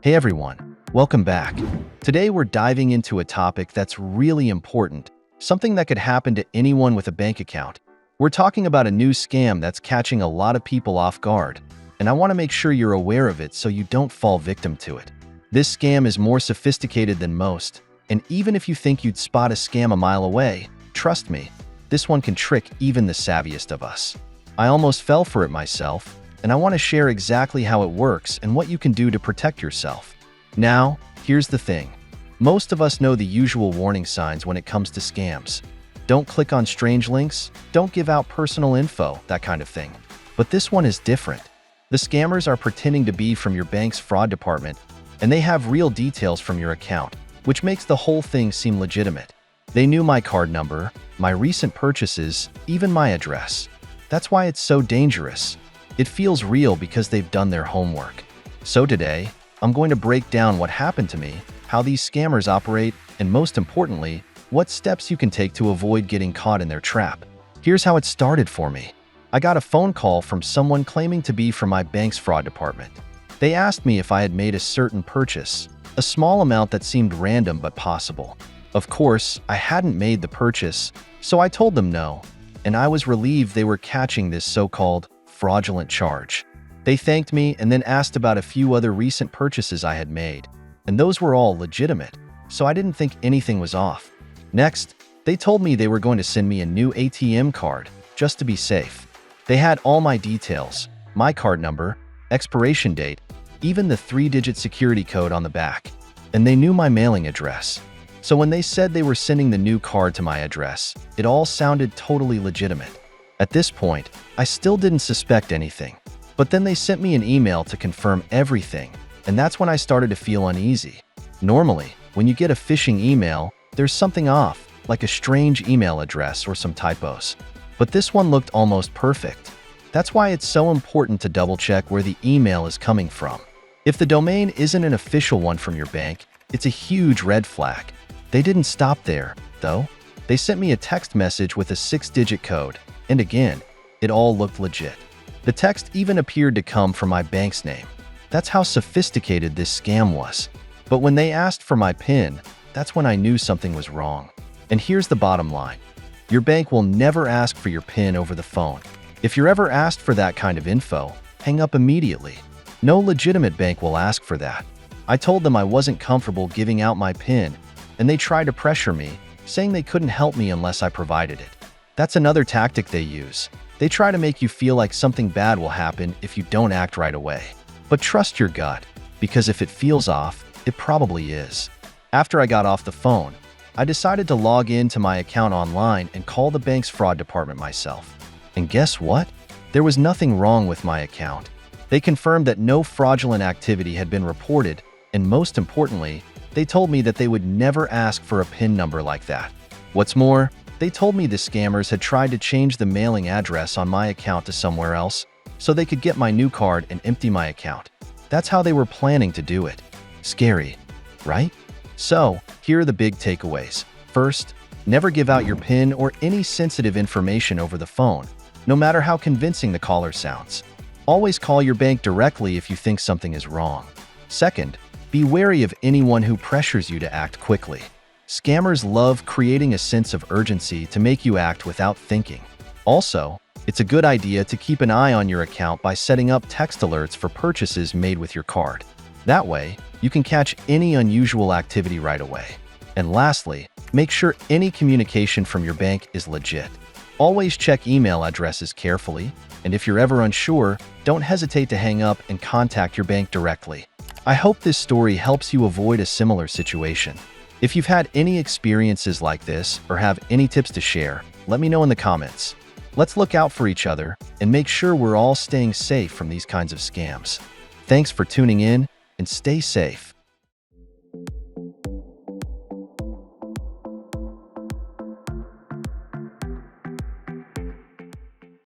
Hey everyone, welcome back. Today we're diving into a topic that's really important, something that could happen to anyone with a bank account. We're talking about a new scam that's catching a lot of people off guard, and I want to make sure you're aware of it so you don't fall victim to it. This scam is more sophisticated than most, and even if you think you'd spot a scam a mile away, trust me, this one can trick even the savviest of us. I almost fell for it myself, and I want to share exactly how it works and what you can do to protect yourself. Now, here's the thing. Most of us know the usual warning signs when it comes to scams. Don't click on strange links, don't give out personal info, that kind of thing. But this one is different. The scammers are pretending to be from your bank's fraud department, and they have real details from your account, which makes the whole thing seem legitimate. They knew my card number, my recent purchases, even my address. That's why it's so dangerous. It feels real because they've done their homework. So today, I'm going to break down what happened to me, how these scammers operate, and most importantly, what steps you can take to avoid getting caught in their trap. Here's how it started for me. I got a phone call from someone claiming to be from my bank's fraud department. They asked me if I had made a certain purchase, a small amount that seemed random but possible. Of course, I hadn't made the purchase, so I told them no, and I was relieved they were catching this so-called fraudulent charge. They thanked me and then asked about a few other recent purchases I had made, and those were all legitimate, so I didn't think anything was off. Next, they told me they were going to send me a new ATM card, just to be safe. They had all my details, my card number, expiration date, even the 3-digit security code on the back, and they knew my mailing address. So when they said they were sending the new card to my address, it all sounded totally legitimate. At this point, I still didn't suspect anything, but then they sent me an email to confirm everything, and that's when I started to feel uneasy. Normally, when you get a phishing email, there's something off, like a strange email address or some typos. But this one looked almost perfect. That's why it's so important to double-check where the email is coming from. If the domain isn't an official one from your bank, it's a huge red flag. They didn't stop there, though. They sent me a text message with a 6-digit code, and again, it all looked legit. The text even appeared to come from my bank's name. That's how sophisticated this scam was. But when they asked for my PIN, that's when I knew something was wrong. And here's the bottom line. Your bank will never ask for your PIN over the phone. If you're ever asked for that kind of info, hang up immediately. No legitimate bank will ask for that. I told them I wasn't comfortable giving out my PIN, and they tried to pressure me, saying they couldn't help me unless I provided it. That's another tactic they use. They try to make you feel like something bad will happen if you don't act right away. But trust your gut, because if it feels off, it probably is. After I got off the phone, I decided to log into my account online and call the bank's fraud department myself. And guess what? There was nothing wrong with my account. They confirmed that no fraudulent activity had been reported, and most importantly, they told me that they would never ask for a PIN number like that. What's more, they told me the scammers had tried to change the mailing address on my account to somewhere else, so they could get my new card and empty my account. That's how they were planning to do it. Scary, right? So, here are the big takeaways. First, never give out your PIN or any sensitive information over the phone, no matter how convincing the caller sounds. Always call your bank directly if you think something is wrong. Second, be wary of anyone who pressures you to act quickly. Scammers love creating a sense of urgency to make you act without thinking. Also, it's a good idea to keep an eye on your account by setting up text alerts for purchases made with your card. That way, you can catch any unusual activity right away. And lastly, make sure any communication from your bank is legit. Always check email addresses carefully, and if you're ever unsure, don't hesitate to hang up and contact your bank directly. I hope this story helps you avoid a similar situation. If you've had any experiences like this or have any tips to share, let me know in the comments. Let's look out for each other and make sure we're all staying safe from these kinds of scams. Thanks for tuning in and stay safe.